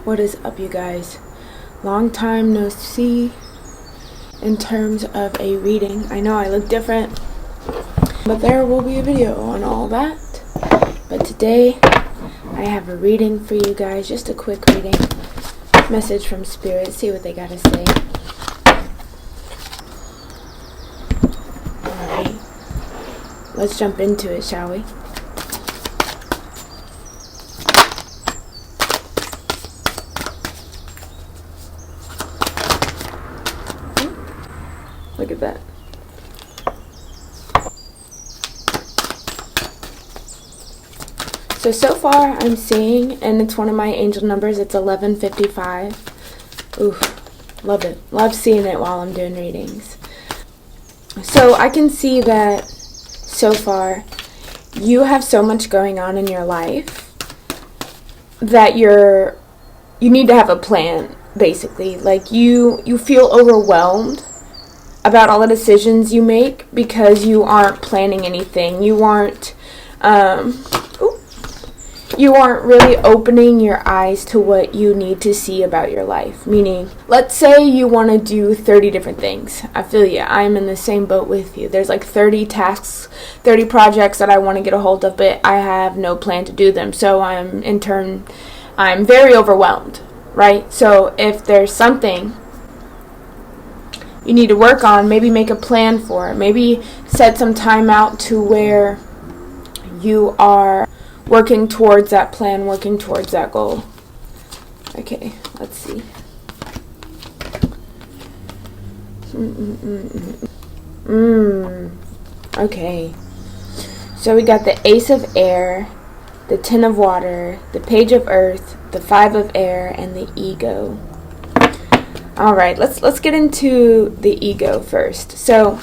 What is up, you guys? Long time no see in terms of a reading. I know I look different, but there will be a video on all that. But today I have a reading for you guys, just a quick reading. Message from Spirit, see what they gotta say. Alright, let's jump into it, shall we? Look at that. So far I'm seeing, and it's one of my angel numbers, it's 1155. Ooh, love it. Love seeing it while I'm doing readings. So I can see that so far you have so much going on in your life that you need to have a plan, basically. Like you feel overwhelmed about all the decisions you make because you aren't planning anything. You aren't really opening your eyes to what you need to see about your life. Meaning, let's say you want to do 30 different things. I feel you. I'm in the same boat with you. There's like 30 tasks, 30 projects that I want to get a hold of, but I have no plan to do them. So I'm very overwhelmed, right? So if there's something you need to work on, maybe make a plan for it. Maybe set some time out to where you are working towards that plan, working towards that goal. Okay, let's see. Okay. So we got the Ace of Air, the Ten of Water, the Page of Earth, the Five of Air, and the Ego. Alright, let's get into the ego first. So,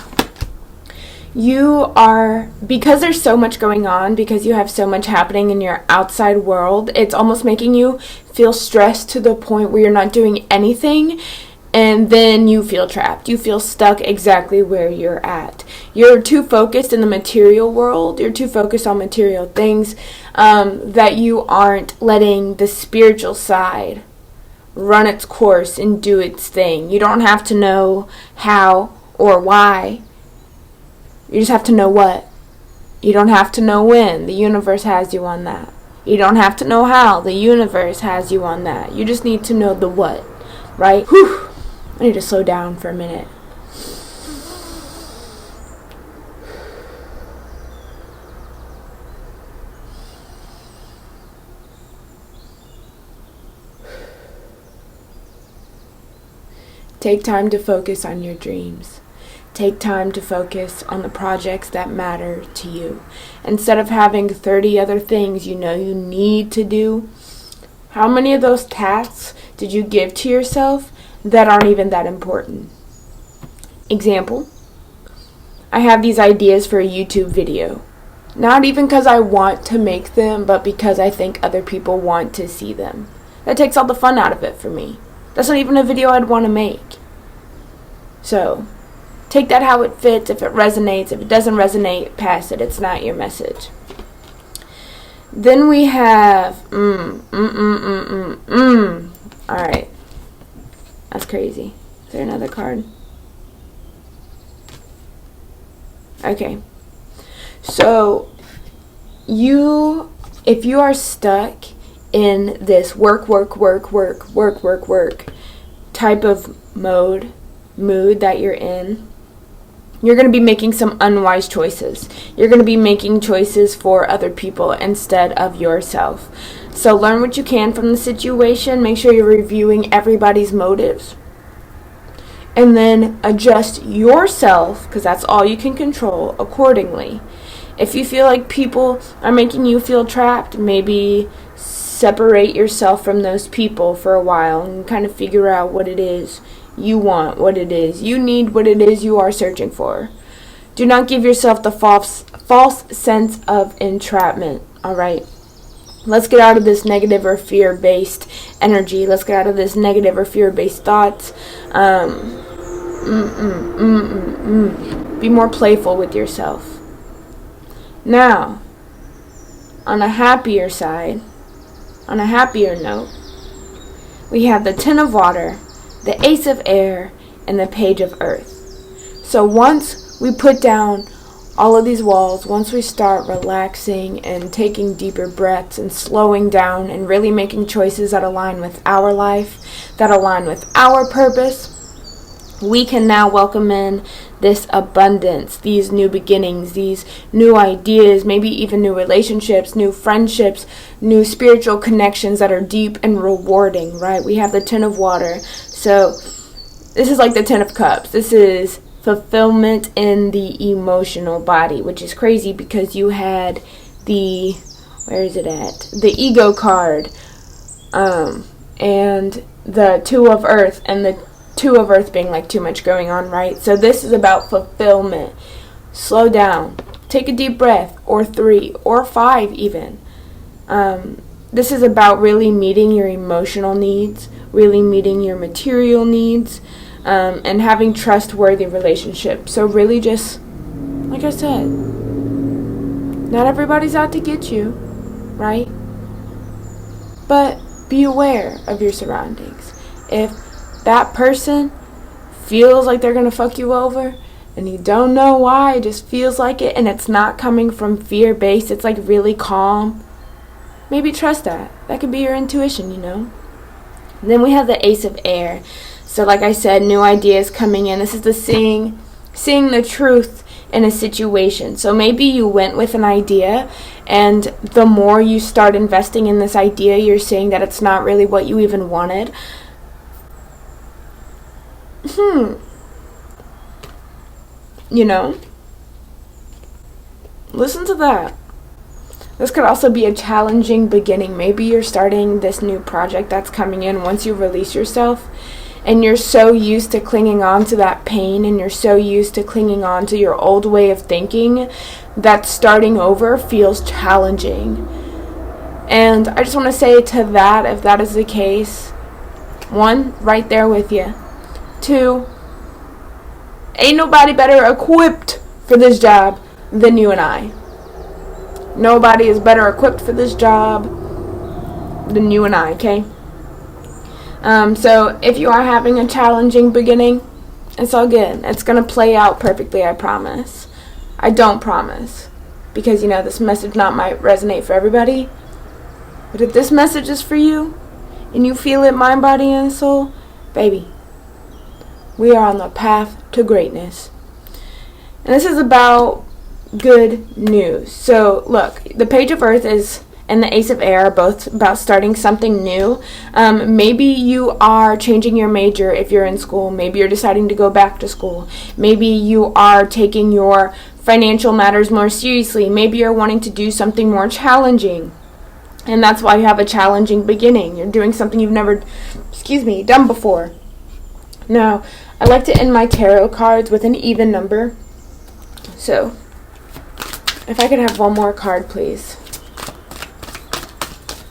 because there's so much going on, because you have so much happening in your outside world, it's almost making you feel stressed to the point where you're not doing anything, and then you feel trapped. You feel stuck exactly where you're at. You're too focused in the material world, you're too focused on material things, that you aren't letting the spiritual side run its course and do its thing. You don't have to know how or why. You just have to know what. You don't have to know when. The universe has you on that. You don't have to know how. The universe has you on that. You just need to know the what, right? Whew. I need to slow down for a minute. Take time to focus on your dreams. Take time to focus on the projects that matter to you. Instead of having 30 other things you know you need to do, how many of those tasks did you give to yourself that aren't even that important? Example, I have these ideas for a YouTube video. Not even because I want to make them, but because I think other people want to see them. That takes all the fun out of it for me. That's not even a video I'd want to make. So, take that how it fits. If it resonates, if it doesn't resonate, pass it. It's not your message. Then we have, Alright. That's crazy. Is there another card? Okay. So, if you are stuck in this work type of mood that you're in, you're going to be making some unwise choices. You're going to be making choices for other people instead of yourself. So learn what you can from the situation. Make sure you're reviewing everybody's motives. And then adjust yourself, because that's all you can control, accordingly. If you feel like people are making you feel trapped, maybe separate yourself from those people for a while and kind of figure out what it is you want, what it is you need, what it is you are searching for. Do not give yourself the false sense of entrapment. Alright, let's get out of this negative or fear-based energy. Let's get out of this negative or fear-based thoughts. Be more playful with yourself. Now, on a happier side, on a happier note, we have the Ten of Water, the Ace of Air, and the Page of Earth. So once we put down all of these walls, once we start relaxing and taking deeper breaths and slowing down and really making choices that align with our life, that align with our purpose, we can now welcome in this abundance, these new beginnings, these new ideas, maybe even new relationships, new friendships, new spiritual connections that are deep and rewarding, right? We have the Ten of Water. So this is like the Ten of Cups. This is fulfillment in the emotional body, which is crazy because you had the, where is it at? The Ego card, and the Two of Earth, and the Two of Earth being like too much going on, right? So this is about fulfillment. Slow down. Take a deep breath, or 3, or 5 even. This is about really meeting your emotional needs, really meeting your material needs, and having trustworthy relationships. So really just, like I said, not everybody's out to get you, right? But be aware of your surroundings. If that person feels like they're going to fuck you over, and you don't know why, it just feels like it, and it's not coming from fear-based, it's like really calm, maybe trust that. That could be your intuition, you know? And then we have the Ace of Air. So like I said, new ideas coming in. This is the seeing the truth in a situation. So maybe you went with an idea, and the more you start investing in this idea, you're seeing that it's not really what you even wanted. You know? Listen to that. This could also be a challenging beginning. Maybe you're starting this new project that's coming in once you release yourself, and you're so used to clinging on to that pain, and you're so used to clinging on to your old way of thinking, that starting over feels challenging. And I just want to say to that, if that is the case, 1, right there with you. 2, ain't nobody better equipped for this job than you and I. Nobody is better equipped for this job than you and I, okay? So if you are having a challenging beginning, it's all good. It's going to play out perfectly, I promise. I don't promise. Because, you know, this message might resonate for everybody. But if this message is for you, and you feel it, mind, body, and soul, baby, we are on the path to greatness. And this is about good news. So, look, the Page of Earth and the Ace of Air are both about starting something new. Maybe you are changing your major if you're in school. Maybe you're deciding to go back to school. Maybe you are taking your financial matters more seriously. Maybe you're wanting to do something more challenging. And that's why you have a challenging beginning. You're doing something you've never, done before. Now, I like to end my tarot cards with an even number. So, if I could have one more card, please.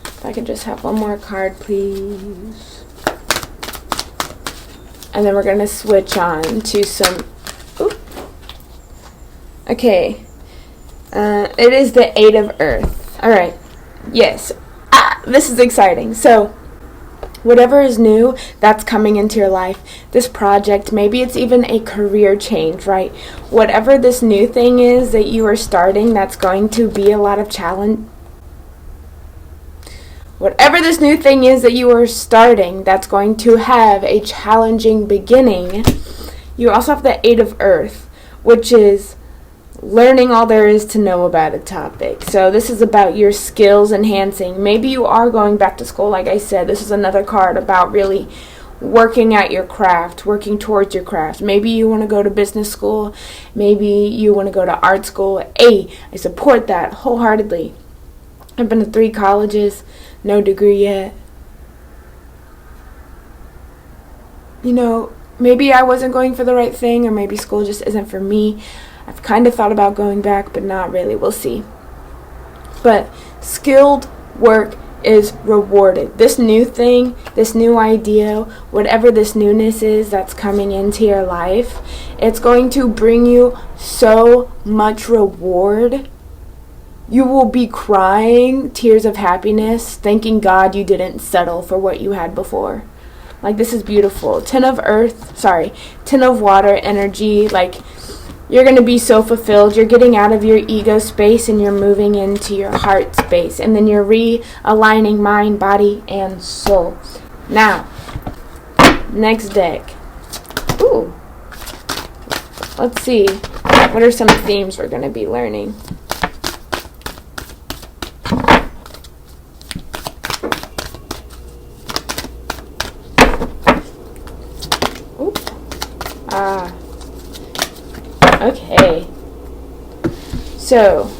If I could just have one more card, please. And then we're going to switch on to some... Ooh. Okay. It is the 8 of Earth. Alright. Yes. This is exciting. So, whatever is new that's coming into your life, this project, maybe it's even a career change, right? Whatever this new thing is that you are starting that's going to be a lot of challenge. Whatever this new thing is that you are starting that's going to have a challenging beginning, you also have the 8 of Earth, which is learning all there is to know about a topic. So this is about your skills enhancing. Maybe you are going back to school, like I said. This is another card about really working at your craft, working towards your craft. Maybe you want to go to business school. Maybe you want to go to art school. I support that wholeheartedly. I've been to 3 colleges, no degree yet. You know, maybe I wasn't going for the right thing, or maybe school just isn't for me. I've kind of thought about going back, but not really. We'll see. But skilled work is rewarded. This new thing, this new idea, whatever this newness is that's coming into your life, it's going to bring you so much reward. You will be crying tears of happiness, thanking God you didn't settle for what you had before. Like, this is beautiful. 10 of water energy. Like, you're going to be so fulfilled. You're getting out of your ego space and you're moving into your heart space. And then you're realigning mind, body, and soul. Now, next deck. Ooh. Let's see. What are some themes we're going to be learning? Ooh. Okay. So,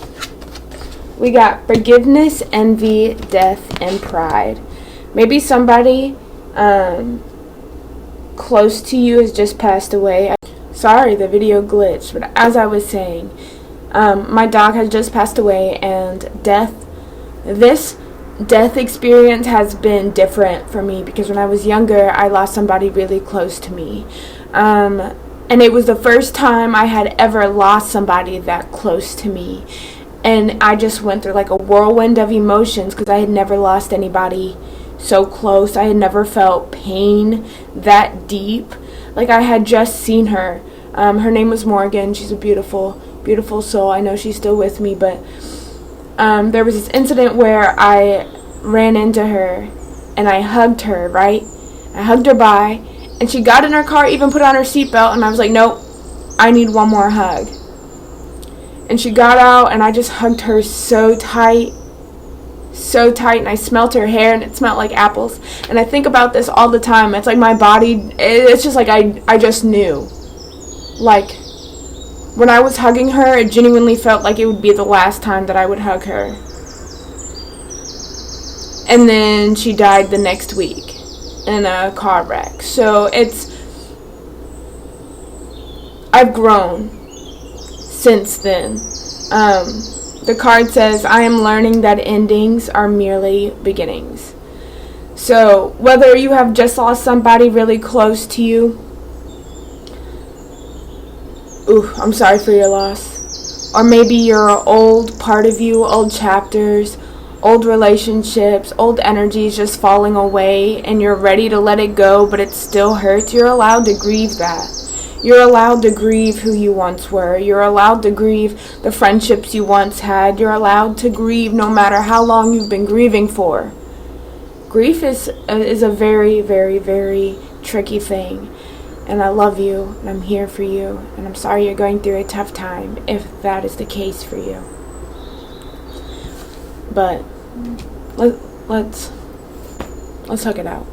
we got forgiveness, envy, death, and pride. Maybe somebody close to you has just passed away. Sorry, the video glitched, but as I was saying, my dog has just passed away, and this death experience has been different for me because when I was younger, I lost somebody really close to me. And it was the first time I had ever lost somebody that close to me. And I just went through like a whirlwind of emotions because I had never lost anybody so close. I had never felt pain that deep. Like, I had just seen her. Her name was Morgan. She's a beautiful, beautiful soul. I know she's still with me, but there was this incident where I ran into her and I hugged her, right? I hugged her bye, and she got in her car, even put on her seatbelt, and I was like, nope, I need one more hug. And she got out, and I just hugged her so tight, and I smelled her hair, and it smelled like apples. And I think about this all the time. It's like my body, it's just like I just knew. Like, when I was hugging her, it genuinely felt like it would be the last time that I would hug her. And then she died the next week in a car wreck. So I've grown since then. The card says, I am learning that endings are merely beginnings. So whether you have just lost somebody really close to you, I'm sorry for your loss. Or maybe your old part of you, old chapters, old relationships, old energies just falling away, and you're ready to let it go, but it still hurts. You're allowed to grieve that. You're allowed to grieve who you once were. You're allowed to grieve the friendships you once had. You're allowed to grieve no matter how long you've been grieving for. Grief is a very, very, very tricky thing. And I love you, and I'm here for you, and I'm sorry you're going through a tough time, if that is the case for you. But let's hug it out.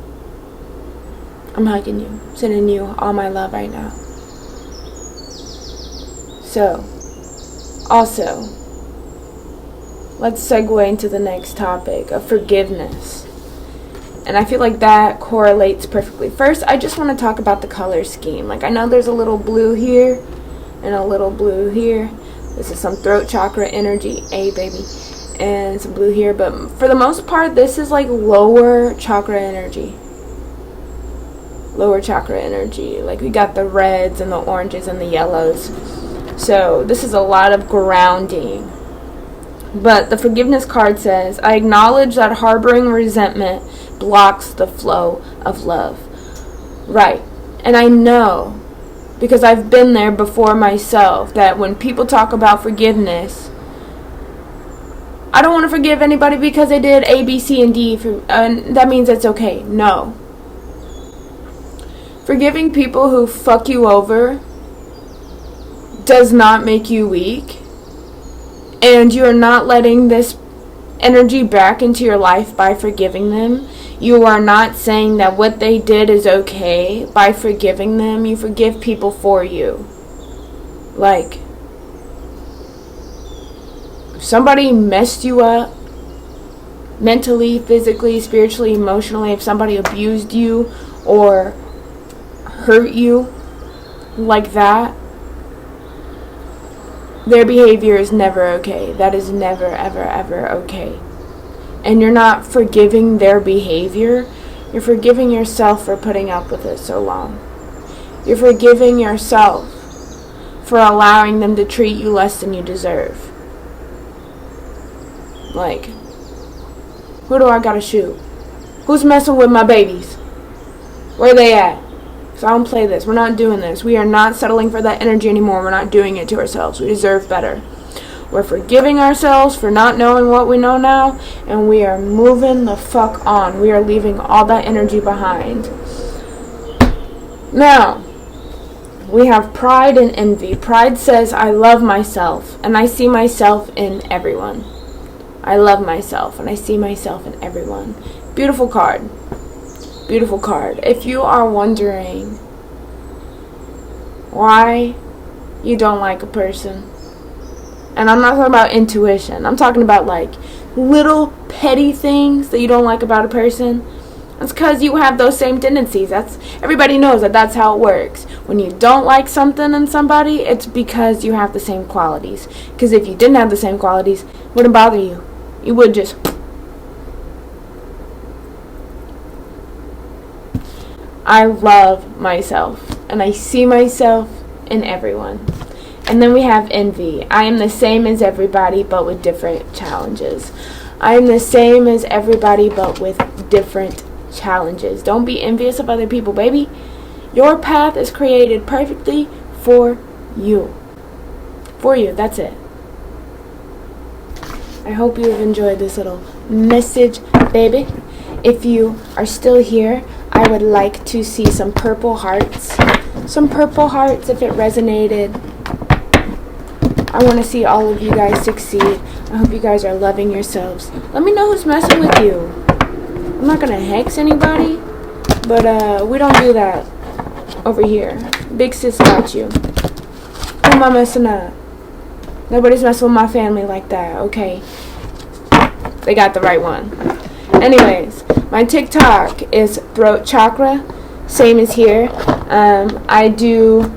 I'm hugging you, sending you all my love right now. So, also, let's segue into the next topic of forgiveness. And I feel like that correlates perfectly. First, I just want to talk about the color scheme. Like, I know there's a little blue here and a little blue here. This is some throat chakra energy, baby. And some blue here. But for the most part, this is like lower chakra energy. Lower chakra energy. Like, we got the reds and the oranges and the yellows. So, this is a lot of grounding. But the forgiveness card says, I acknowledge that harboring resentment blocks the flow of love. Right. And I know, because I've been there before myself, that when people talk about forgiveness, I don't want to forgive anybody because they did A, B, C, and D, and that means it's okay. No. Forgiving people who fuck you over does not make you weak. And you're not letting this energy back into your life by forgiving them. You are not saying that what they did is okay by forgiving them. You forgive people for you. Like, if somebody messed you up mentally, physically, spiritually, emotionally, if somebody abused you or hurt you like that, their behavior is never okay. That is never, ever, ever okay. And you're not forgiving their behavior. You're forgiving yourself for putting up with it so long. You're forgiving yourself for allowing them to treat you less than you deserve. Like, who do I gotta shoot? Who's messing with my babies? Where are they at? So I don't play this. We're not doing this. We are not settling for that energy anymore. We're not doing it to ourselves. We deserve better. We're forgiving ourselves for not knowing what we know now, and we are moving the fuck on. We are leaving all that energy behind. Now, we have pride and envy. Pride says, I love myself, and I see myself in everyone. I love myself, and I see myself in everyone. Beautiful card. Beautiful card. If you are wondering why you don't like a person, and I'm not talking about intuition, I'm talking about like little petty things that you don't like about a person, it's because you have those same tendencies. Everybody knows that that's how it works. When you don't like something in somebody, it's because you have the same qualities. Because if you didn't have the same qualities, it wouldn't bother you. You would just... I love myself, and I see myself in everyone. And then we have envy. I am the same as everybody, but with different challenges. I am the same as everybody, but with different challenges. Don't be envious of other people, baby. Your path is created perfectly for you. For you, that's it. I hope you have enjoyed this little message, baby. If you are still here, I would like to see some purple hearts. Some purple hearts if it resonated. I want to see all of you guys succeed. I hope you guys are loving yourselves. Let me know who's messing with you. I'm not going to hex anybody, but we don't do that over here. Big sis got you. Who am I messing up? Nobody's messing with my family like that, okay? They got the right one. Anyways, my TikTok is Throat Chakra. Same as here. I do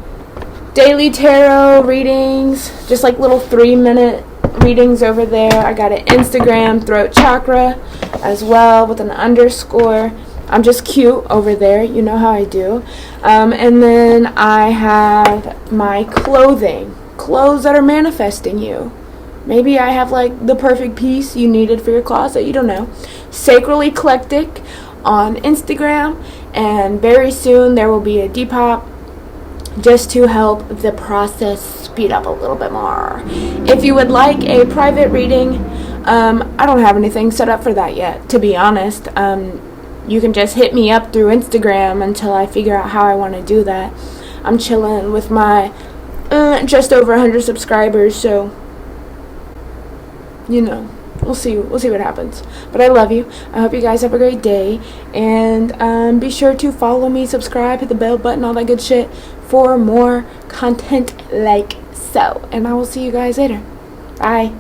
daily tarot readings, just like little 3-minute readings over there. I got an Instagram, Throat Chakra, as well, with an underscore. I'm just cute over there. You know how I do. And then I have my clothing. Clothes that are manifesting you. Maybe I have like the perfect piece you needed for your closet. You don't know. Sacral Eclectic on Instagram. And very soon there will be a Depop, just to help the process speed up a little bit more. If you would like a private reading, I don't have anything set up for that yet, to be honest. You can just hit me up through Instagram until I figure out how I want to do that. I'm chilling with my just over 100 subscribers, so you know, we'll see what happens. But I love you. I hope you guys have a great day, and be sure to follow me, subscribe, hit the bell button, all that good shit for more content like so. And I will see you guys later. Bye.